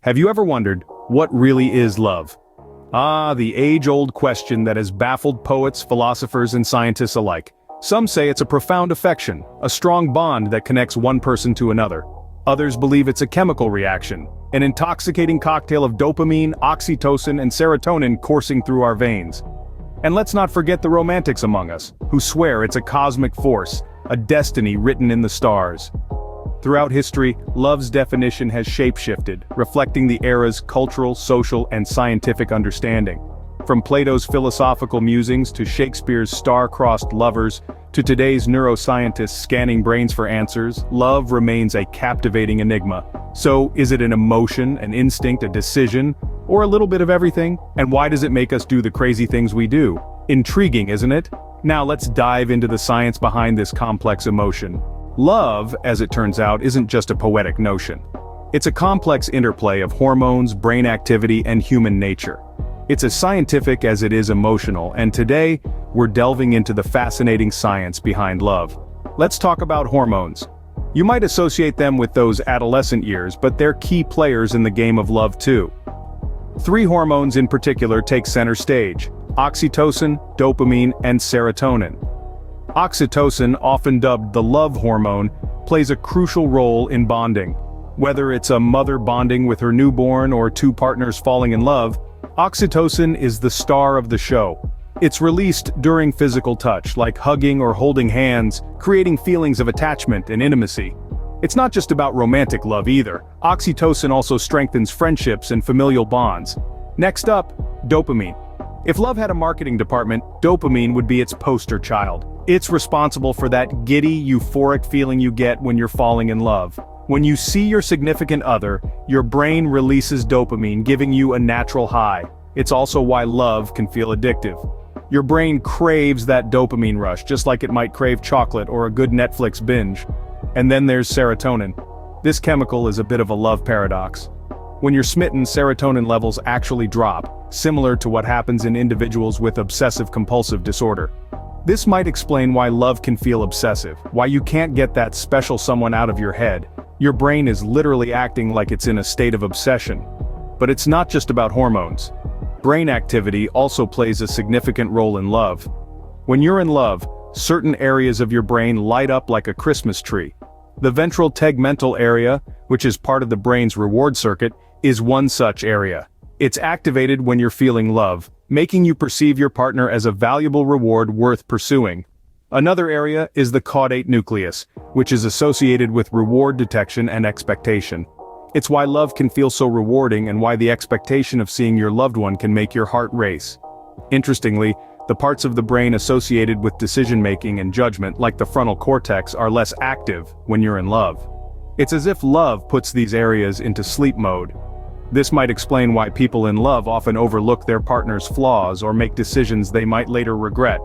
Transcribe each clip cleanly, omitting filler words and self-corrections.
Have you ever wondered, what really is love? Ah, the age-old question that has baffled poets, philosophers, and scientists alike. Some say it's a profound affection, a strong bond that connects one person to another. Others believe it's a chemical reaction, an intoxicating cocktail of dopamine, oxytocin, and serotonin coursing through our veins. And let's not forget the romantics among us, who swear it's a cosmic force, a destiny written in the stars. Throughout history, love's definition has shape-shifted, reflecting the era's cultural, social, and scientific understanding. From Plato's philosophical musings to Shakespeare's star-crossed lovers, to today's neuroscientists scanning brains for answers, love remains a captivating enigma. So, is it an emotion, an instinct, a decision, or a little bit of everything? And why does it make us do the crazy things we do? Intriguing, isn't it? Now let's dive into the science behind this complex emotion. Love, as it turns out, isn't just a poetic notion. It's a complex interplay of hormones, brain activity, and human nature. It's as scientific as it is emotional, and today, we're delving into the fascinating science behind love. Let's talk about hormones. You might associate them with those adolescent years, but they're key players in the game of love too. Three hormones in particular take center stage: oxytocin, dopamine, and serotonin. Oxytocin, often dubbed the love hormone, plays a crucial role in bonding. Whether it's a mother bonding with her newborn or two partners falling in love, oxytocin is the star of the show. It's released during physical touch, like hugging or holding hands, creating feelings of attachment and intimacy. It's not just about romantic love either. Oxytocin also strengthens friendships and familial bonds. Next up, dopamine. If love had a marketing department, dopamine would be its poster child. It's responsible for that giddy, euphoric feeling you get when you're falling in love. When you see your significant other, your brain releases dopamine, giving you a natural high. It's also why love can feel addictive. Your brain craves that dopamine rush, just like it might crave chocolate or a good Netflix binge. And then there's serotonin. This chemical is a bit of a love paradox. When you're smitten, serotonin levels actually drop, similar to what happens in individuals with obsessive-compulsive disorder. This might explain why love can feel obsessive, why you can't get that special someone out of your head. Your brain is literally acting like it's in a state of obsession. But it's not just about hormones. Brain activity also plays a significant role in love. When you're in love, certain areas of your brain light up like a Christmas tree. The ventral tegmental area, which is part of the brain's reward circuit, is one such area. It's activated when you're feeling love, making you perceive your partner as a valuable reward worth pursuing. Another area is the caudate nucleus, which is associated with reward detection and expectation. It's why love can feel so rewarding and why the expectation of seeing your loved one can make your heart race. Interestingly, the parts of the brain associated with decision-making and judgment, like the frontal cortex, are less active when you're in love. It's as if love puts these areas into sleep mode. This might explain why people in love often overlook their partner's flaws or make decisions they might later regret.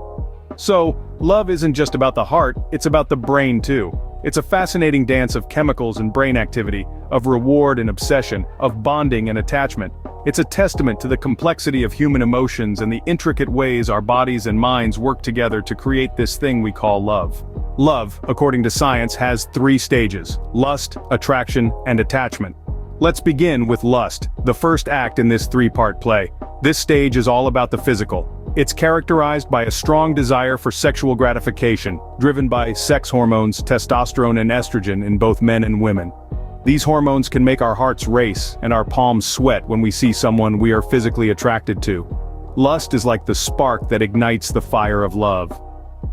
So, love isn't just about the heart, it's about the brain too. It's a fascinating dance of chemicals and brain activity, of reward and obsession, of bonding and attachment. It's a testament to the complexity of human emotions and the intricate ways our bodies and minds work together to create this thing we call love. Love, according to science, has three stages: lust, attraction, and attachment. Let's begin with lust, the first act in this three-part play. This stage is all about the physical. It's characterized by a strong desire for sexual gratification, driven by sex hormones, testosterone and estrogen in both men and women. These hormones can make our hearts race and our palms sweat when we see someone we are physically attracted to. Lust is like the spark that ignites the fire of love.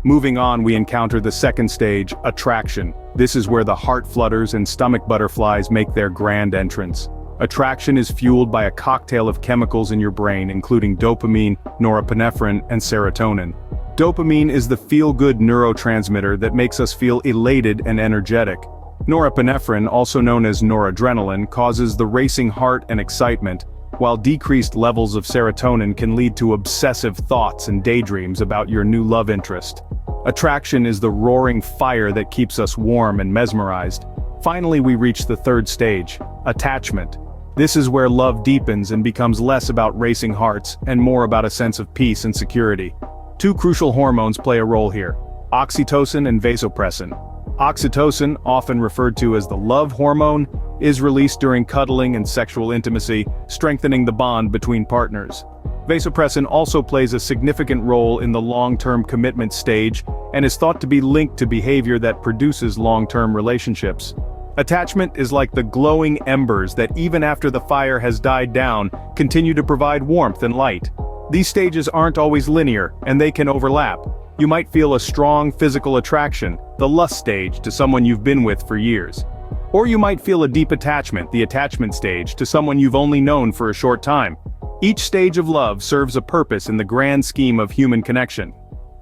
Moving on, we encounter the second stage, attraction. This is where the heart flutters and stomach butterflies make their grand entrance. Attraction is fueled by a cocktail of chemicals in your brain, including dopamine, norepinephrine, and serotonin. Dopamine is the feel-good neurotransmitter that makes us feel elated and energetic. Norepinephrine, also known as noradrenaline, causes the racing heart and excitement, while decreased levels of serotonin can lead to obsessive thoughts and daydreams about your new love interest. Attraction is the roaring fire that keeps us warm and mesmerized. Finally, we reach the third stage, attachment. This is where love deepens and becomes less about racing hearts and more about a sense of peace and security. Two crucial hormones play a role here: oxytocin and vasopressin. Oxytocin, often referred to as the love hormone, is released during cuddling and sexual intimacy, strengthening the bond between partners. Vasopressin also plays a significant role in the long-term commitment stage and is thought to be linked to behavior that produces long-term relationships. Attachment is like the glowing embers that even after the fire has died down, continue to provide warmth and light. These stages aren't always linear, and they can overlap. You might feel a strong physical attraction, the lust stage, to someone you've been with for years. Or you might feel a deep attachment, the attachment stage, to someone you've only known for a short time. Each stage of love serves a purpose in the grand scheme of human connection.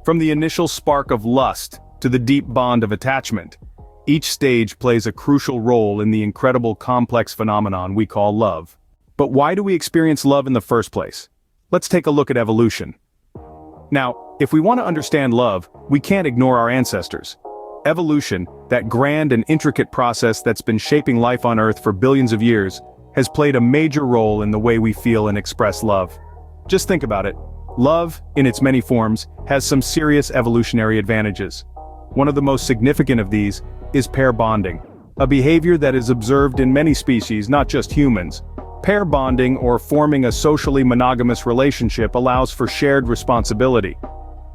From the initial spark of lust to the deep bond of attachment, each stage plays a crucial role in the incredible complex phenomenon we call love. But why do we experience love in the first place? Let's take a look at evolution. Now, if we want to understand love, we can't ignore our ancestors. Evolution, that grand and intricate process that's been shaping life on Earth for billions of years, has played a major role in the way we feel and express love. Just think about it. Love, in its many forms, has some serious evolutionary advantages. One of the most significant of these is pair bonding, a behavior that is observed in many species, not just humans. Pair bonding, or forming a socially monogamous relationship, allows for shared responsibility.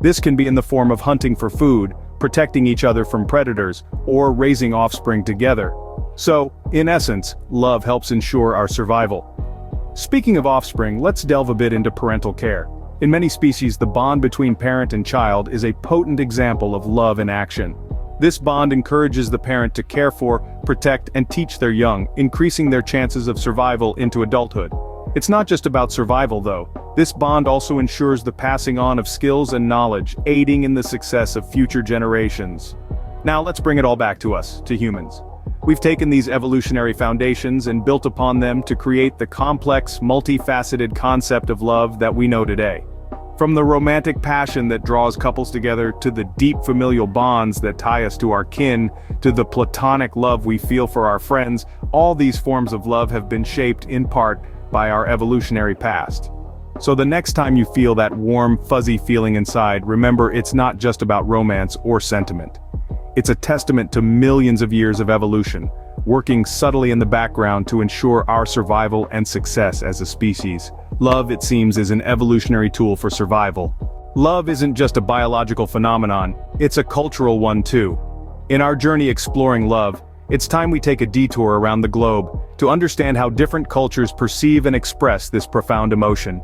This can be in the form of hunting for food, protecting each other from predators, or raising offspring together. So, in essence, love helps ensure our survival. Speaking of offspring, let's delve a bit into parental care. In many species, the bond between parent and child is a potent example of love in action. This bond encourages the parent to care for, protect, and teach their young, increasing their chances of survival into adulthood. It's not just about survival, though. This bond also ensures the passing on of skills and knowledge, aiding in the success of future generations. Now let's bring it all back to us, to humans. We've taken these evolutionary foundations and built upon them to create the complex, multifaceted concept of love that we know today. From the romantic passion that draws couples together, to the deep familial bonds that tie us to our kin, to the platonic love we feel for our friends, all these forms of love have been shaped in part by our evolutionary past. So the next time you feel that warm, fuzzy feeling inside, remember it's not just about romance or sentiment. It's a testament to millions of years of evolution, working subtly in the background to ensure our survival and success as a species. Love, it seems, is an evolutionary tool for survival. Love isn't just a biological phenomenon, it's a cultural one too. In our journey exploring love, it's time we take a detour around the globe to understand how different cultures perceive and express this profound emotion.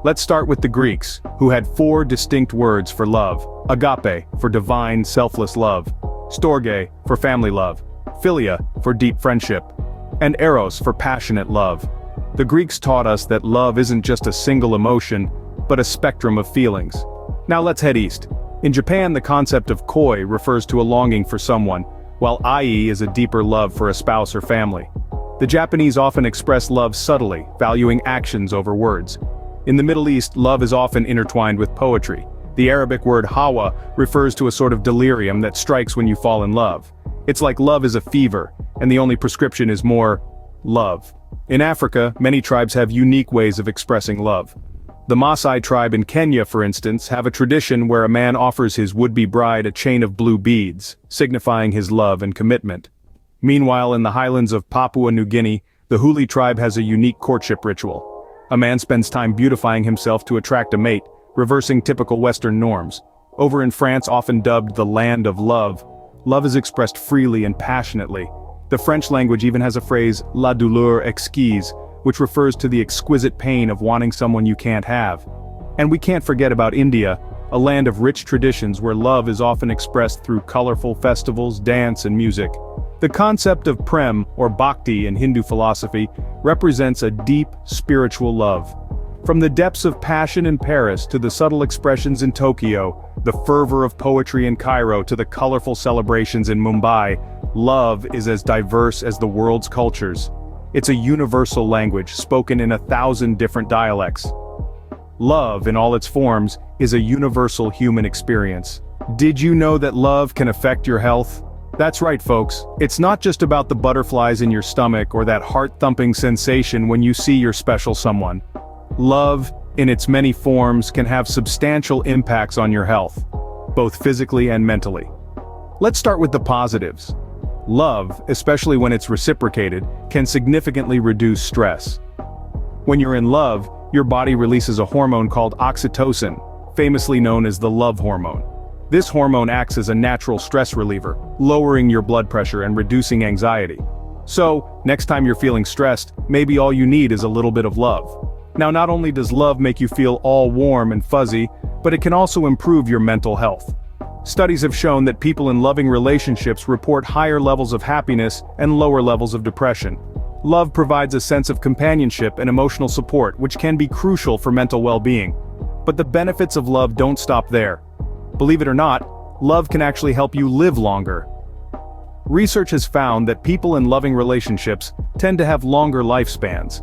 Let's start with the Greeks, who had 4 distinct words for love: agape, for divine, selfless love; storge, for family love; philia, for deep friendship; and eros, for passionate love. The Greeks taught us that love isn't just a single emotion, but a spectrum of feelings. Now let's head east. In Japan, the concept of koi refers to a longing for someone, while ai is a deeper love for a spouse or family. The Japanese often express love subtly, valuing actions over words. In the Middle East, love is often intertwined with poetry. The Arabic word hawa refers to a sort of delirium that strikes when you fall in love. It's like love is a fever, and the only prescription is more love. In Africa, many tribes have unique ways of expressing love. The Maasai tribe in Kenya, for instance, have a tradition where a man offers his would-be bride a chain of blue beads, signifying his love and commitment. Meanwhile, in the highlands of Papua New Guinea, the Huli tribe has a unique courtship ritual. A man spends time beautifying himself to attract a mate, reversing typical Western norms. Over in France, often dubbed the land of love, love is expressed freely and passionately. The French language even has a phrase, la douleur exquise, which refers to the exquisite pain of wanting someone you can't have. And we can't forget about India, a land of rich traditions where love is often expressed through colorful festivals, dance, and music. The concept of prem, or bhakti in Hindu philosophy, represents a deep, spiritual love. From the depths of passion in Paris to the subtle expressions in Tokyo, the fervor of poetry in Cairo to the colorful celebrations in Mumbai, love is as diverse as the world's cultures. It's a universal language spoken in 1,000 different dialects. Love, in all its forms, is a universal human experience. Did you know that love can affect your health? That's right, folks. It's not just about the butterflies in your stomach or that heart-thumping sensation when you see your special someone. Love, in its many forms, can have substantial impacts on your health, both physically and mentally. Let's start with the positives. Love, especially when it's reciprocated, can significantly reduce stress. When you're in love, your body releases a hormone called oxytocin, famously known as the love hormone. This hormone acts as a natural stress reliever, lowering your blood pressure and reducing anxiety. So, next time you're feeling stressed, maybe all you need is a little bit of love. Now, not only does love make you feel all warm and fuzzy, but it can also improve your mental health. Studies have shown that people in loving relationships report higher levels of happiness and lower levels of depression. Love provides a sense of companionship and emotional support, which can be crucial for mental well-being. But the benefits of love don't stop there. Believe it or not, love can actually help you live longer. Research has found that people in loving relationships tend to have longer lifespans.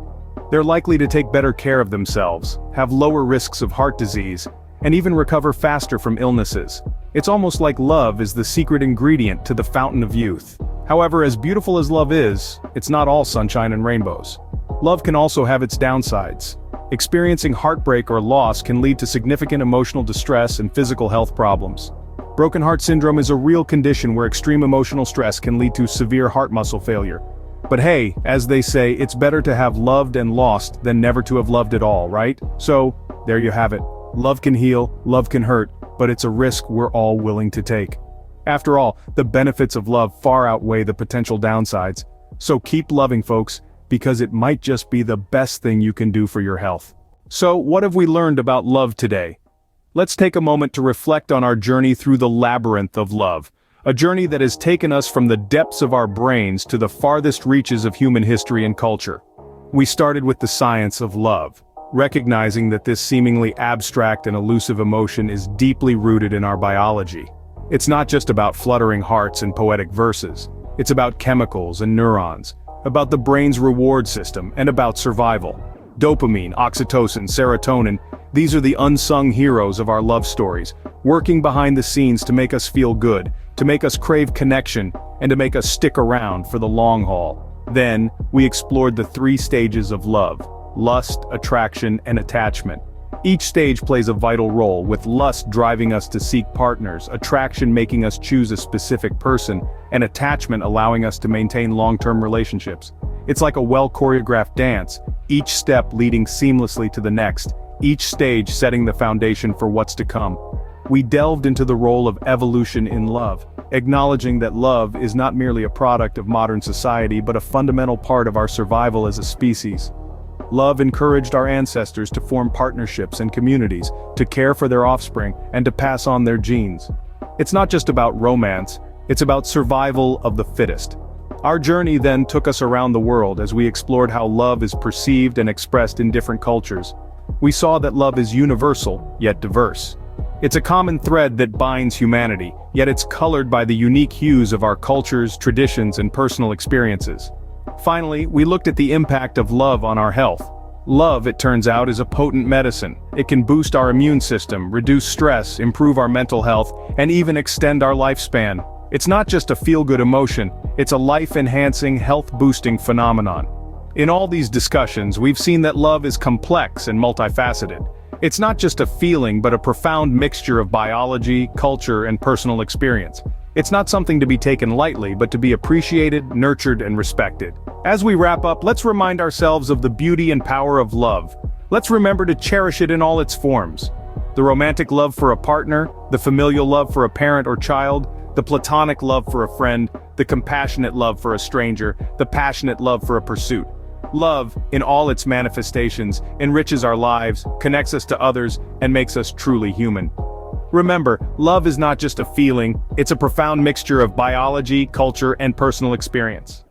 They're likely to take better care of themselves, have lower risks of heart disease, and even recover faster from illnesses. It's almost like love is the secret ingredient to the fountain of youth. However, as beautiful as love is, it's not all sunshine and rainbows. Love can also have its downsides. Experiencing heartbreak or loss can lead to significant emotional distress and physical health problems. Broken heart syndrome is a real condition where extreme emotional stress can lead to severe heart muscle failure. But hey, as they say, it's better to have loved and lost than never to have loved at all, right? So, there you have it. Love can heal, love can hurt, but it's a risk we're all willing to take. After all, the benefits of love far outweigh the potential downsides. So keep loving, folks, because it might just be the best thing you can do for your health. So, what have we learned about love today? Let's take a moment to reflect on our journey through the labyrinth of love. A journey that has taken us from the depths of our brains to the farthest reaches of human history and culture. We started with the science of love, recognizing that this seemingly abstract and elusive emotion is deeply rooted in our biology. It's not just about fluttering hearts and poetic verses. It's about chemicals and neurons, about the brain's reward system, and about survival. Dopamine, oxytocin, serotonin, these are the unsung heroes of our love stories, working behind the scenes to make us feel good, to make us crave connection, and to make us stick around for the long haul. Then, we explored the 3 stages of love: lust, attraction, and attachment. Each stage plays a vital role, with lust driving us to seek partners, attraction making us choose a specific person, and attachment allowing us to maintain long-term relationships. It's like a well-choreographed dance, each step leading seamlessly to the next, each stage setting the foundation for what's to come. We delved into the role of evolution in love, acknowledging that love is not merely a product of modern society but a fundamental part of our survival as a species. Love encouraged our ancestors to form partnerships and communities, to care for their offspring, and to pass on their genes. It's not just about romance, it's about survival of the fittest. Our journey then took us around the world as we explored how love is perceived and expressed in different cultures. We saw that love is universal, yet diverse. It's a common thread that binds humanity, yet it's colored by the unique hues of our cultures, traditions, and personal experiences. Finally, we looked at the impact of love on our health. Love, it turns out, is a potent medicine. It can boost our immune system, reduce stress, improve our mental health, and even extend our lifespan. It's not just a feel-good emotion, it's a life-enhancing, health-boosting phenomenon. In all these discussions, we've seen that love is complex and multifaceted. It's not just a feeling but a profound mixture of biology, culture, and personal experience. It's not something to be taken lightly but to be appreciated, nurtured, and respected. As we wrap up, let's remind ourselves of the beauty and power of love. Let's remember to cherish it in all its forms. The romantic love for a partner, the familial love for a parent or child, the platonic love for a friend, the compassionate love for a stranger, the passionate love for a pursuit. Love, in all its manifestations, enriches our lives, connects us to others, and makes us truly human. Remember, love is not just a feeling, it's a profound mixture of biology, culture, and personal experience.